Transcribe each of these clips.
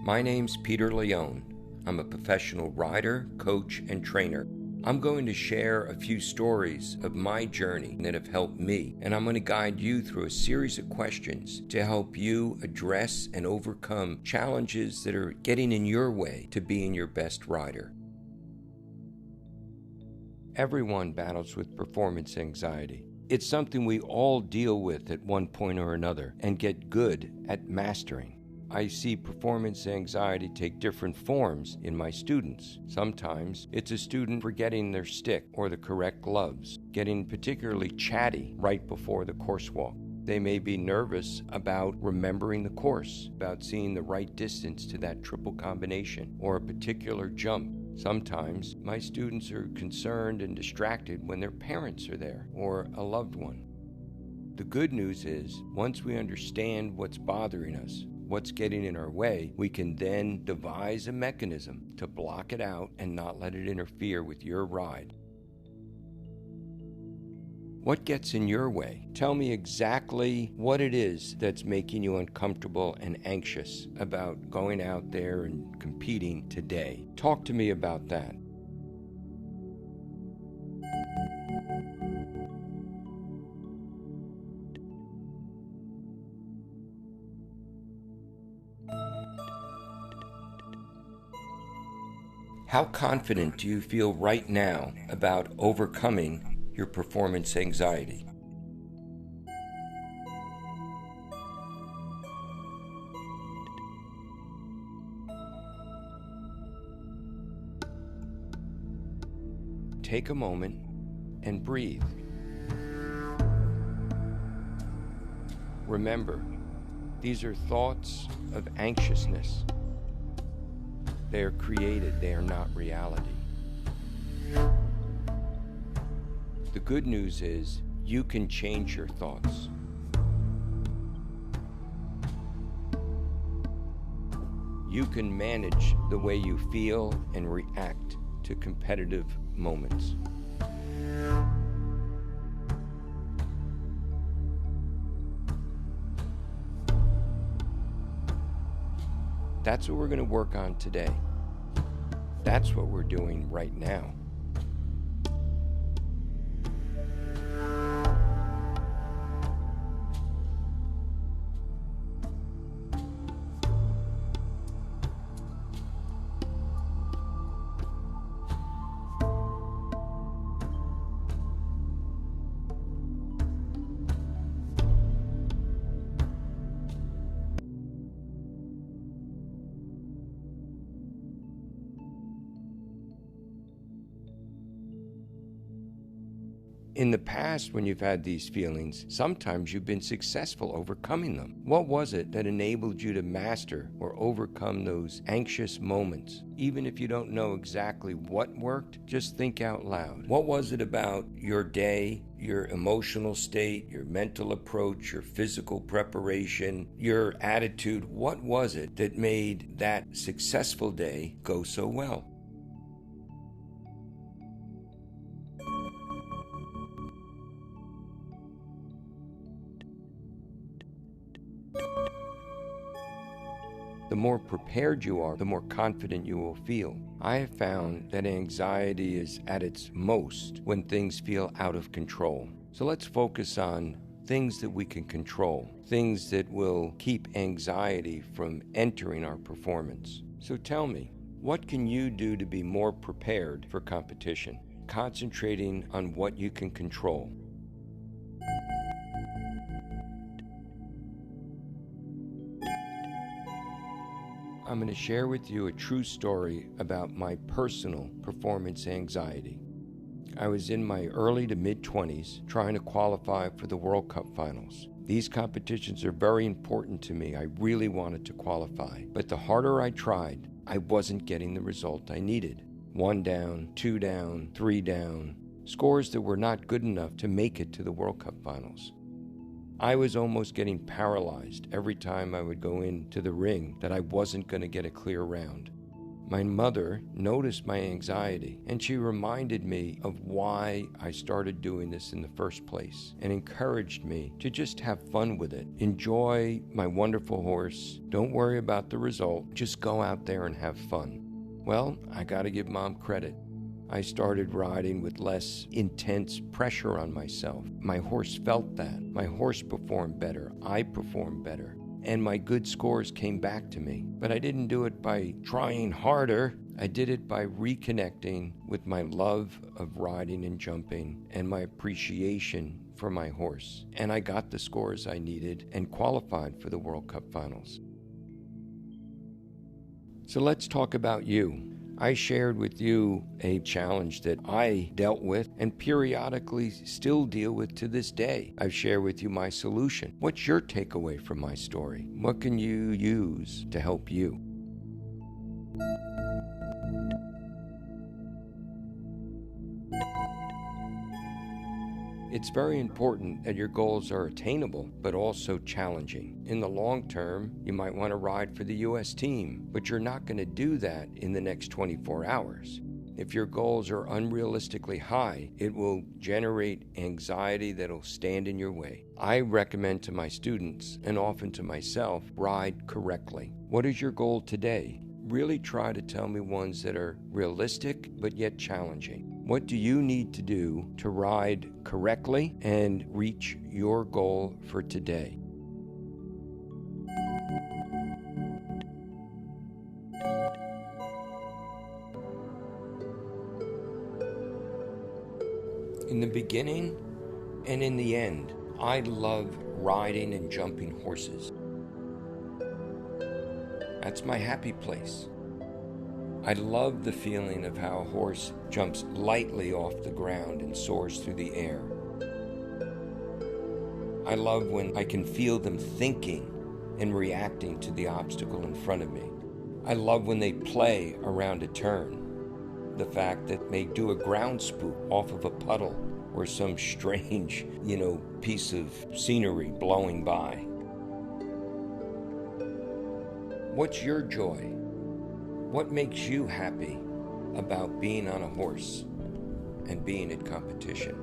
My name's Peter Leone. I'm a professional rider, coach, and trainer. I'm going to share a few stories of my journey that have helped me, and I'm going to guide you through a series of questions to help you address and overcome challenges that are getting in your way to being your best rider. Everyone battles with performance anxiety. It's something we all deal with at one point or another and get good at mastering. I see performance anxiety take different forms in my students. Sometimes it's a student forgetting their stick or the correct gloves, getting particularly chatty right before the course walk. They may be nervous about remembering the course, about seeing the right distance to that triple combination or a particular jump. Sometimes my students are concerned and distracted when their parents are there or a loved one. The good news is, once we understand what's bothering us, what's getting in our way, we can then devise a mechanism to block it out and not let it interfere with your ride. What gets in your way? Tell me exactly what it is that's making you uncomfortable and anxious about going out there and competing today. Talk to me about that. How confident do you feel right now about overcoming your performance anxiety? Take a moment and breathe. Remember, these are thoughts of anxiousness. They are created, they are not reality. The good news is you can change your thoughts. You can manage the way you feel and react to competitive moments. That's what we're going to work on today. That's what we're doing right now. In the past, when you've had these feelings, sometimes you've been successful overcoming them. What was it that enabled you to master or overcome those anxious moments? Even if you don't know exactly what worked, just think out loud. What was it about your day, your emotional state, your mental approach, your physical preparation, your attitude? What was it that made that successful day go so well? The more prepared you are, the more confident you will feel. I have found that anxiety is at its most when things feel out of control. So let's focus on things that we can control, things that will keep anxiety from entering our performance. So tell me, what can you do to be more prepared for competition? Concentrating on what you can control. I'm going to share with you a true story about my personal performance anxiety. I was in my early to mid-20s trying to qualify for the World Cup finals. These competitions are very important to me. I really wanted to qualify. But the harder I tried, I wasn't getting the result I needed. 1 down, 2 down, 3 down. Scores that were not good enough to make it to the World Cup finals. I was almost getting paralyzed every time I would go into the ring that I wasn't going to get a clear round. My mother noticed my anxiety, and she reminded me of why I started doing this in the first place and encouraged me to just have fun with it. Enjoy my wonderful horse. Don't worry about the result. Just go out there and have fun. Well, I got to give Mom credit. I started riding with less intense pressure on myself. My horse felt that. My horse performed better. I performed better. And my good scores came back to me. But I didn't do it by trying harder. I did it by reconnecting with my love of riding and jumping and my appreciation for my horse. And I got the scores I needed and qualified for the World Cup finals. So let's talk about you. I shared with you a challenge that I dealt with and periodically still deal with to this day. I've shared with you my solution. What's your takeaway from my story? What can you use to help you? It's very important that your goals are attainable, but also challenging. In the long term, you might want to ride for the U.S. team, but you're not going to do that in the next 24 hours. If your goals are unrealistically high, it will generate anxiety that'll stand in your way. I recommend to my students, and often to myself, ride correctly. What is your goal today? Really try to tell me ones that are realistic, but yet challenging. What do you need to do to ride correctly and reach your goal for today? In the beginning and in the end, I love riding and jumping horses. That's my happy place. I love the feeling of how a horse jumps lightly off the ground and soars through the air. I love when I can feel them thinking and reacting to the obstacle in front of me. I love when they play around a turn. The fact that they do a ground spook off of a puddle or some strange, piece of scenery blowing by. What's your joy? What makes you happy about being on a horse and being in competition?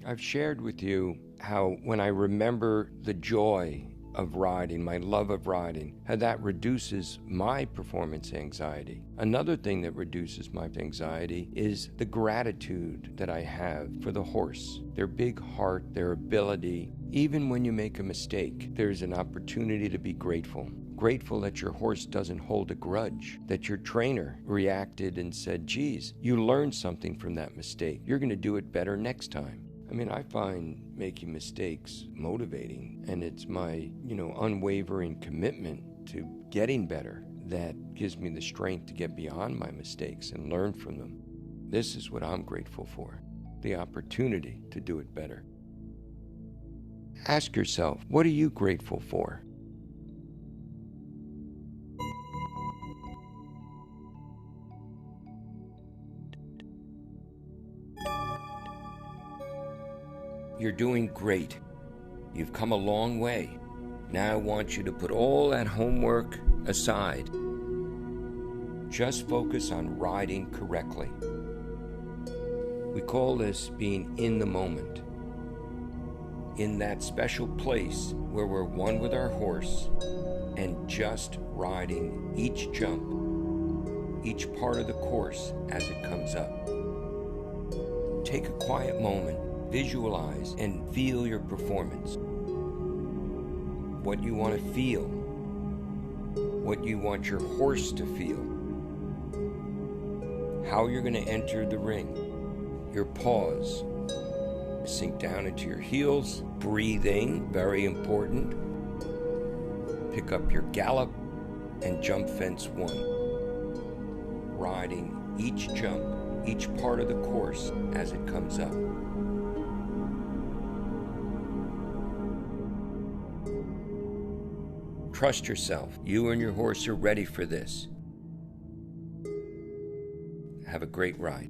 I've shared with you how when I remember the joy of riding, my love of riding, how that reduces my performance anxiety. Another thing that reduces my anxiety is the gratitude that I have for the horse, their big heart, their ability. Even when you make a mistake, there's an opportunity to be grateful. Grateful that your horse doesn't hold a grudge, that your trainer reacted and said, geez, you learned something from that mistake. You're going to do it better next time. I find making mistakes motivating, and it's my, unwavering commitment to getting better that gives me the strength to get beyond my mistakes and learn from them. This is what I'm grateful for, the opportunity to do it better. Ask yourself, what are you grateful for? You're doing great. You've come a long way. Now I want you to put all that homework aside. Just focus on riding correctly. We call this being in the moment. In that special place where we're one with our horse and just riding each jump, each part of the course as it comes up. Take a quiet moment. Visualize and feel your performance. What you want to feel. What you want your horse to feel. How you're going to enter the ring. Your pause. Sink down into your heels. Breathing, very important. Pick up your gallop and jump fence 1. Riding each jump, each part of the course as it comes up. Trust yourself. You and your horse are ready for this. Have a great ride.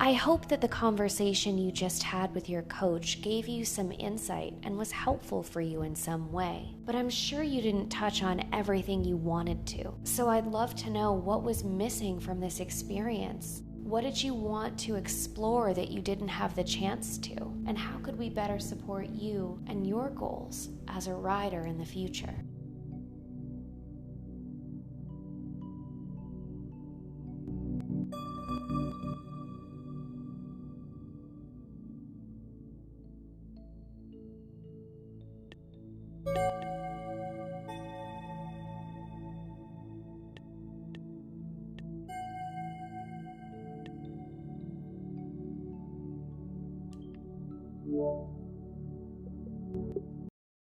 I hope that the conversation you just had with your coach gave you some insight and was helpful for you in some way. But I'm sure you didn't touch on everything you wanted to. So I'd love to know what was missing from this experience. What did you want to explore that you didn't have the chance to? And how could we better support you and your goals as a rider in the future?